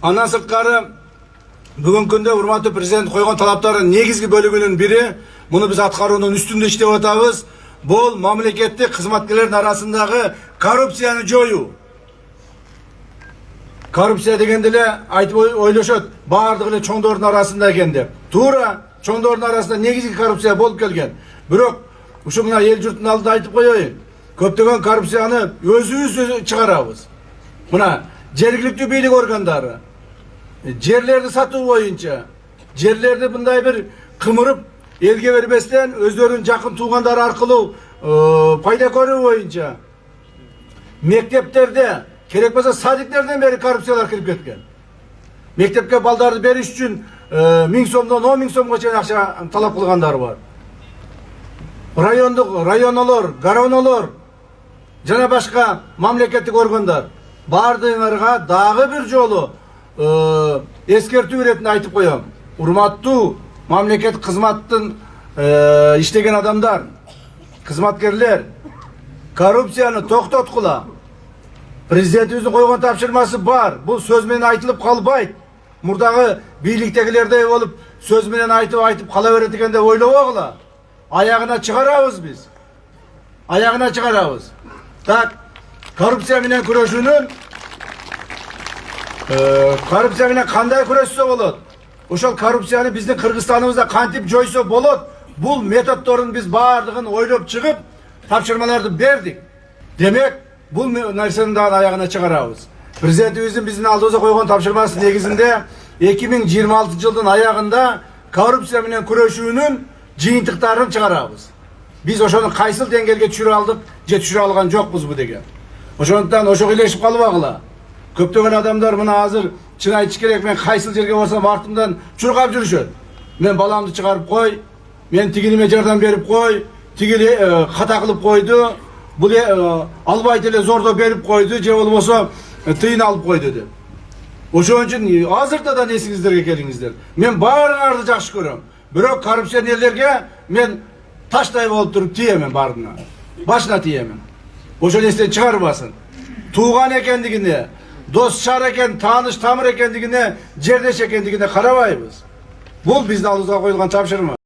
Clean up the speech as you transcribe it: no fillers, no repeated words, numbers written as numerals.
Андан сырткары бүгүнкү күндө урматтуу президент койгон талаптардын негизги бөлүгүнүн бири, муну биз аткаруунун үстүндө иштеп атабыз, бул мамлекеттик кызматкерлердин арасындагы коррупцияны жоюу. Коррупция дегенде эле айтып ойлошот, баардыгы эле чоңдордун арасында экен деп. Туура, чоңдордун арасында негизги коррупция болуп келген. Бирок ушу мына эл журттун алдында айтып коеюн. Көптөгөн коррупцияны өзүбүз чыгарабыз. Мына жергиликтүү бийлик органдары жерлерди сатуу боюнча, жерлерди мындай бир кымырып элге бербестен өздөрүнүн жакын туугандары аркылуу пайда көрүү боюнча мектептерде, керек болсо садиктерден бери коррупциялар кирип кеткен. Мектепке балдарды бериш үчүн 1000 сомдон 10 000 сомго чейин акча талап кылгандар бар. Районолор, гаронолор жана башка мамлекеттик органдар баардыгыңарга дагы бир жолу эскертүү иретинде айтып коем. Урматтуу мамлекет кызматтын иштеген адамдар, кызматкерлер, коррупцияны токтоткула. Президентибиздин койгон тапшырмасы бар. Бул сөз менен айтылып калбайт. Мурдагы бийликтегилердей болуп сөз менен айтып кала берет экен деп ойлобогула. Аягына чыгарабыз биз. Аягына чыгарабыз. Так, коррупция менен күрөшүүнүн коррупция менен кандай күрөшсө болот? Ошол коррупцияны биздин Кыргызстаныбызда кантип жойсо болот? Бул методдорун биз баардыгын ойлоп чыгып, тапшырмаларды бердик. Демек, бул нерсени дагы аягына чыгарабыз. Президентибиздин биздин алдыбызга койгон тапшырмасы негизинде 2026 жылдын аягында коррупция менен күрөшүүнүн жыйынтыктарын чыгарабыз. Биз ошону кайсыл деңгээлге түшүрө алдык, же түшүрө алган жокпузбу деген. Ошондуктан ошого илешип калбагыла. Көптөгөн адамдар мына азыр чын айтыш керек, мен кайсыл жерге барсам артымдан чуркап жүрүшөт. Мен баламды чыгарып кой, мен тигиниме жардам берип кой, тигили ката кылып койду, бул албайт эле зордо берип койду, же болбосо тыйын алып койду деп. Ошон үчүн азырда да эсиңиздерге келиңиздер. Мен баарыңарды жакшы көрөм. Бирок коррупционерлерге мен таштай болуп туруп тиемен баарына. Башына тиемен. Ошол эстен чыгарбасын. Тууган экендигине, дос шар экен, тааныш тамыр экендигине, жердеш экендигине карабайбыз. Бул биздин алдыбызга коюлган тапшырма.